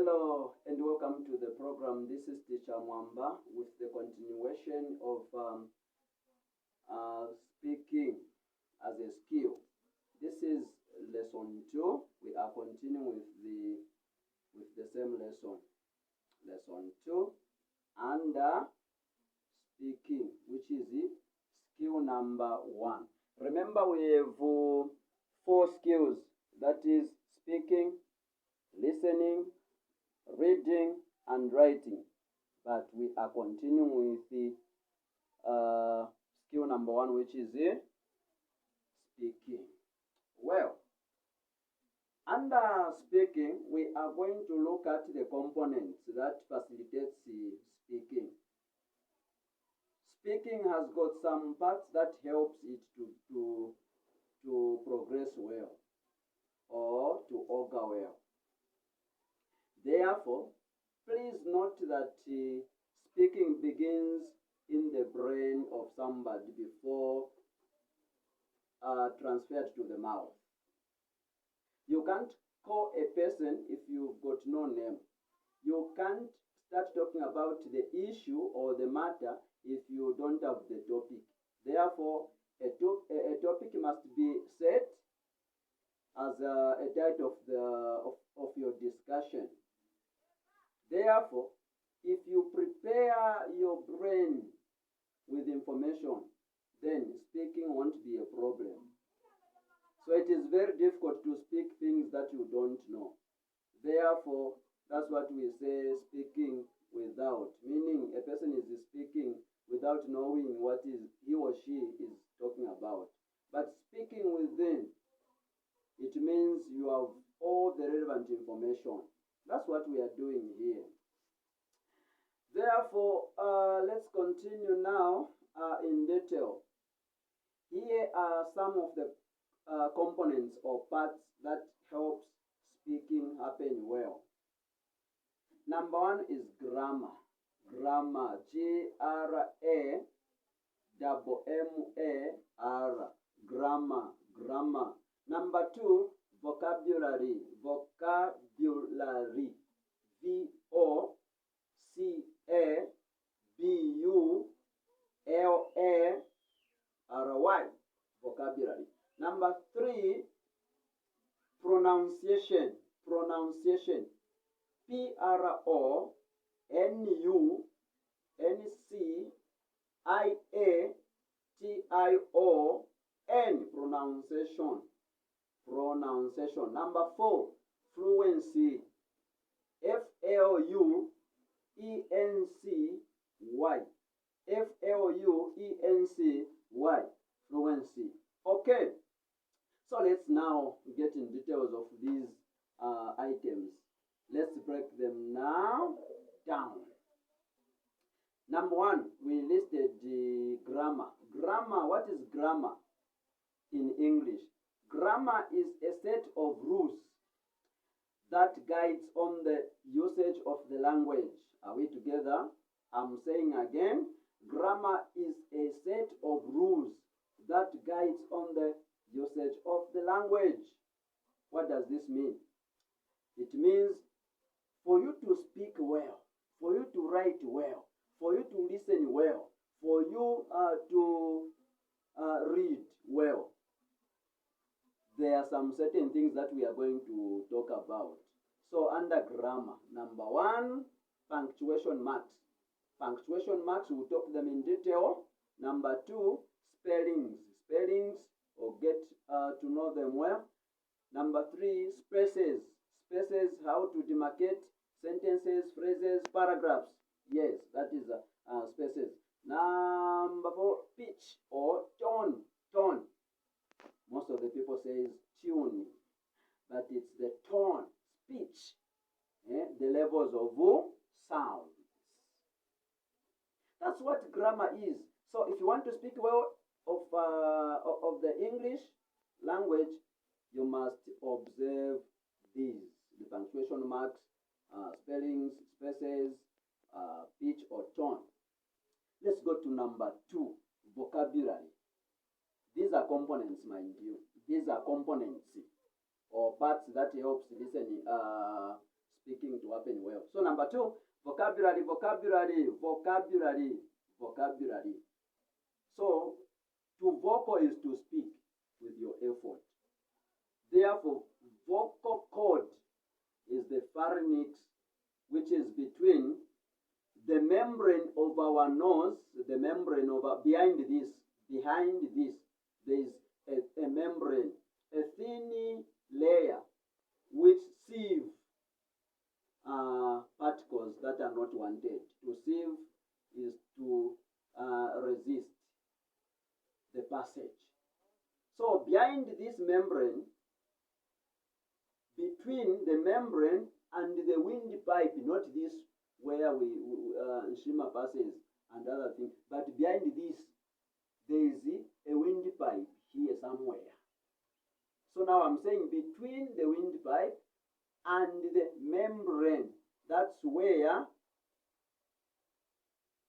Hello and welcome to the program. This is Teacher Mwamba with the continuation of speaking as a skill. This is lesson 2. We are continuing with the same lesson. Lesson 2 under speaking, which is skill number 1. Remember, we have 4 skills. That is speaking, listening, reading, and writing. But we are continuing with the skill number 1, which is speaking. Well, under speaking, we are going to look at the components that facilitates speaking. Speaking has got some parts that helps it to progress well or to augur well. Therefore, please note that speaking begins in the brain of somebody before transferred to the mouth. You can't call a person if you've got no name. You can't start talking about the issue or the matter if you don't have the topic. Therefore, a topic must be set as a title of your discussion. Therefore, if you prepare your brain with information, then speaking won't be a problem. So it is very difficult to speak things that you don't know. Therefore, that's what we say speaking without, meaning a person is speaking without knowing what he or she is talking about. But speaking within, it means you have all the relevant information. That's what we are doing here. Therefore, let's continue now in detail. Here are some of the components or parts that helps speaking happen well. Number 1 is grammar. Grammar, G-R-A-M-M-A-R, grammar, grammar. Number 2, vocabulary, vocabulary, V-O-C-A-B-U-L-A-R-Y, vocabulary. Number 3, pronunciation, pronunciation, P-R-O-N-U-N-C-I-A-T-I-O-N, pronunciation, pronunciation. Number 4, fluency, F-L-U-E-N-C-Y, F-L-U-E-N-C-Y, fluency. Okay, so let's now get in details of these items. Let's break them now down. Number 1, we listed the grammar. Grammar, what is grammar in English? Grammar is a set of rules that guides on the usage of the language. Are we together? I'm saying again, grammar is a set of rules that guides on the usage of the language. What does this mean? It means for you to speak well, for you to write well, for you to listen well, for you to read well, there are some certain things that we are going to talk about. So under grammar, number 1, punctuation marks. Punctuation marks, we'll talk them in detail. Number 2, spellings. Spellings, or get to know them well. Number 3, spaces. Spaces, how to demarcate sentences, phrases, paragraphs. Yes, that is spaces. Number 4, pitch or tone. Tone. Most of the people say tune, but it's the tone, pitch, the levels of sounds. That's what grammar is. So if you want to speak well of the English language, you must observe these: the punctuation marks, spellings, spaces, pitch or tone. Let's go to number 2, vocabulary. These are components, mind you. These are components or parts that helps listening, speaking everything to happen well. So number 2, vocabulary, vocabulary, vocabulary, vocabulary. So to vocal is to speak with your effort. Therefore, vocal cord is the pharynx, which is between the membrane of our nose, the membrane of behind this, there is a membrane, a thin layer which sieve particles that are not wanted. To sieve is to resist the passage. So behind this membrane, between the membrane and the windpipe, not this where Nshima passes and other things, but behind this, there is a windpipe here somewhere. So now I'm saying between the windpipe and the membrane, that's where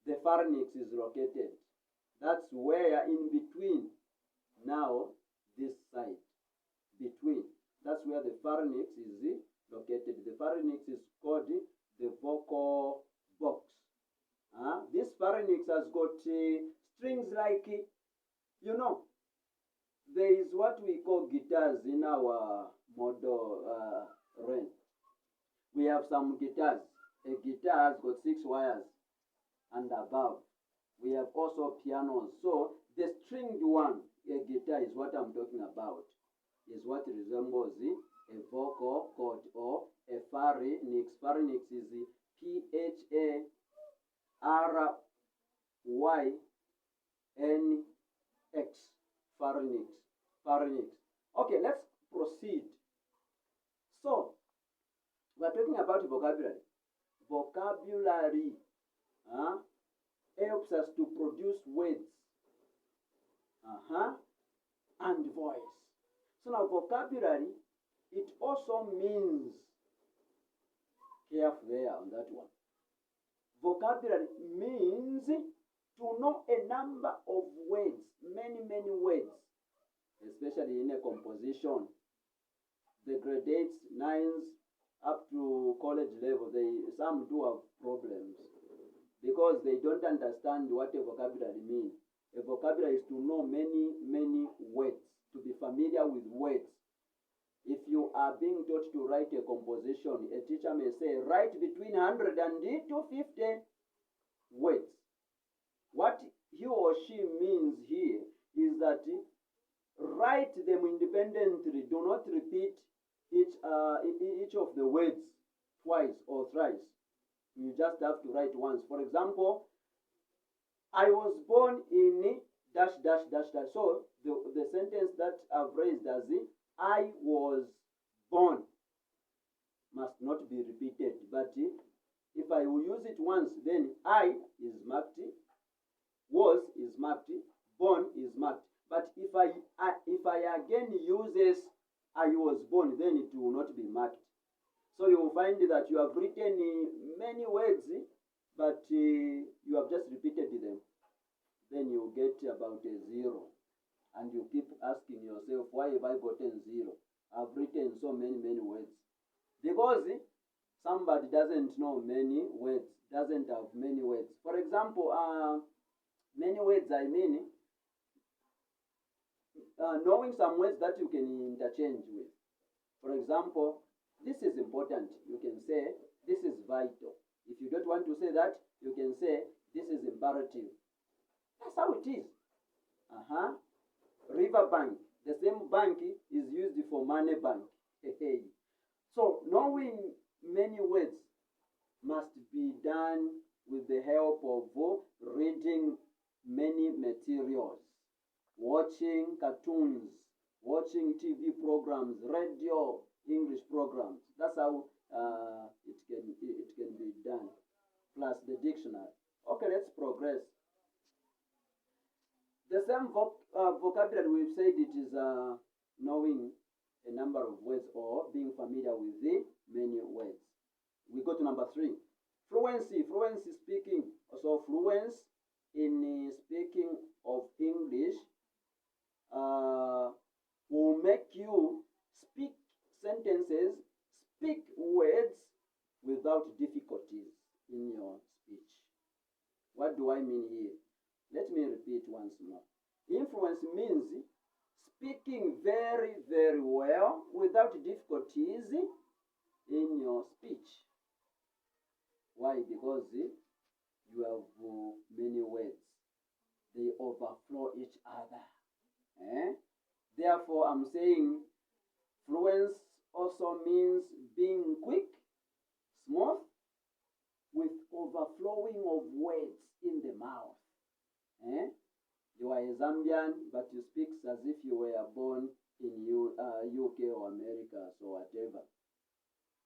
the pharynx is located. That's where in between, now this side, between, that's where the pharynx is located. The pharynx is called the vocal box. This pharynx has got strings like, you know, there is what we call guitars in our model range. We have some guitars. A guitar has got 6 wires and above. We have also pianos. So the stringed one, a guitar, is what I'm talking about. Is what resembles a vocal cord or a pharynx. Pharynx is P-H-A-R-Y-N-X. Pharynx. Pharynx. Okay, let's proceed. So, we're talking about vocabulary. Vocabulary helps us to produce words and voice. So now vocabulary, it also means, careful there on that one. Vocabulary means to know a number of words, many words, especially in a composition. The grades 9s up to college level, some do have problems because they don't understand what a vocabulary means. A vocabulary is to know many words, to be familiar with words. If you are being taught to write a composition, a teacher may say, write between 100 and 250 words. What he or she means here is that write them independently. Do not repeat each of the words twice or thrice. You just have to write once. For example, I was born in dash. So the sentence that I've raised as I was born must not be repeated. But if I will use it once, then I is marked, was is marked, born is marked. But if I again uses I was born, then it will not be marked. So you will find that you have written many words, but you have just repeated them. Then you get about a 0. And you keep asking yourself, why have I gotten 0? I've written so many words. Because somebody doesn't know many words, doesn't have many words. For example, many words, I mean, knowing some words that you can interchange with. For example, this is important. You can say, this is vital. If you don't want to say that, you can say, this is imperative. That's how it is. River bank. The same bank is used for money bank. So knowing many words must be done with the help of reading many materials, watching cartoons, watching TV programs, radio, English programs. That's how it can be done. Plus the dictionary. Okay, let's progress. The same vocabulary, we've said it is knowing a number of words or being familiar with the many words. We go to number 3. Fluency. Fluency speaking. So fluence in speaking of English will make you speak sentences, speak words with without difficulties in your speech. What do I mean here? Let me repeat once more. Influence means speaking very, very well without difficulties in your speech. Why? Because you have many words. They overflow each other. Therefore, I'm saying fluence also means being quick, smooth, with overflowing of words in the mouth. You are a Zambian, but you speak as if you were born in UK or America, so whatever.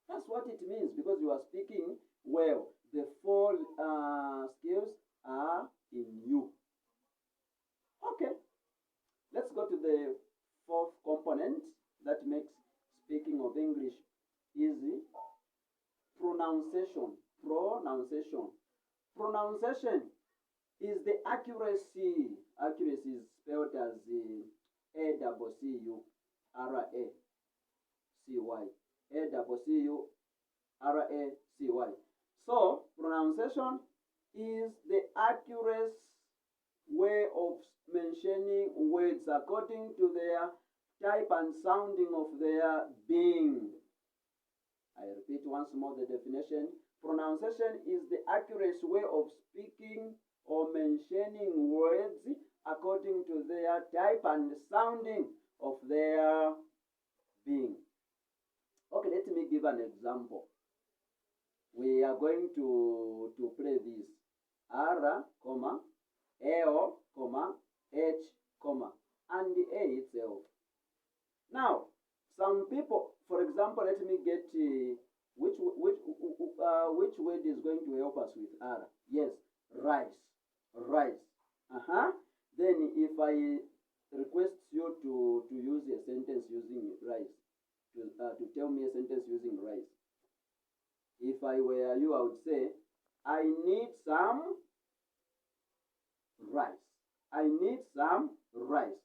That's what it means, because you are speaking well. The four skills are in you. Okay, let's go to the fourth component that makes speaking of English easy. Pronunciation. Pronunciation is the accuracy. Accuracy is spelled as A-C-C-U-R-A-C-Y. A-C-C-U-R-A-C-Y. So, pronunciation is the accurate way of mentioning words according to their type and sounding of their being. I repeat once more the definition. Pronunciation is the accurate way of speaking or mentioning words according to their type and sounding of their being. Okay, let me give an example. We are going to play this. R, comma, L, comma, H, comma, and the A itself. Now, some people, for example, let me get which word is going to help us with R? Yes, rice. Then if I request you to use a sentence using rice, to tell me a sentence using rice. If I were you, I would say, I need some rice. I need some rice.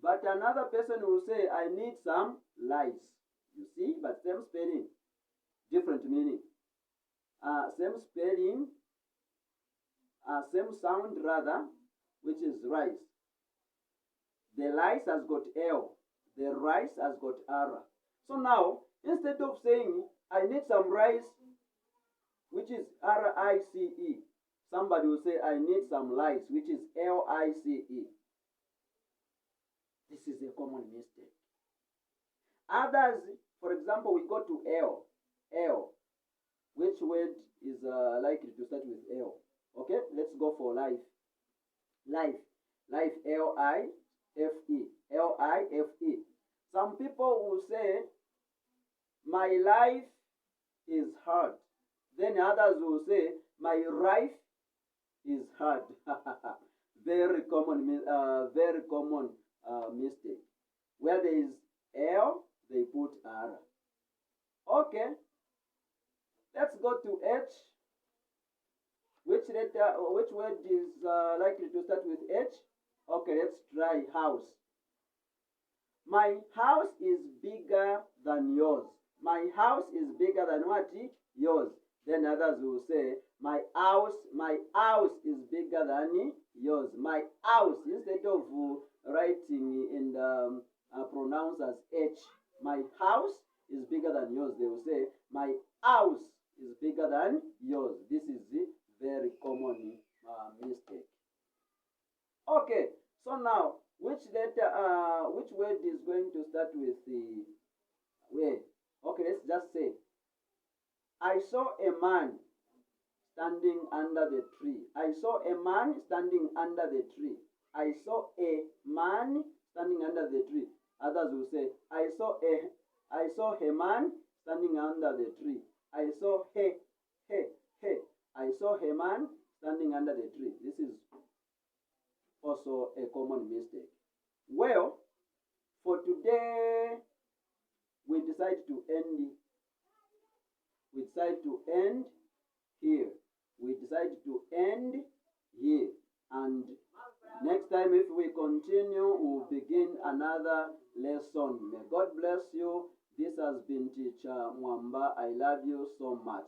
But another person will say, I need some lice. You see, but same spelling, different meaning. Same spelling, same sound rather, which is rice. The lice has got L. The rice has got R. So now, instead of saying, I need some rice, which is R-I-C-E, somebody will say, I need some lice, which is L-I-C-E. This is a common mistake. Others, for example, we go to L. L. Which word is likely to start with L? Okay, let's go for life. Life. Life, L-I-F-E. L-I-F-E. Some people will say, my life is hard. Then others will say, my life is hard. Very common mistake. Where there is L, they put R. Okay. Let's go to H. Which word is likely to start with H? Okay, let's try house. My house is bigger than yours. My house is bigger than what? Yours. Then others will say, my house is bigger than yours. My house, instead of writing and pronounce as H, my house is bigger than yours. They will say, my house is bigger than yours. This is a very common mistake. Okay, so now, which word is going to start with the word? Okay, let's just say, I saw a man standing under the tree. I saw a man standing under the tree. I saw a man standing under the tree. Others will say, I saw a man standing under the tree. I saw I saw a man standing under the tree. This is also a common mistake. Well, for today, we decide to end here. We decide to end here. And next time, if we continue, we'll begin another lesson. May God bless you. This has been Teacher Mwamba. I love you so much.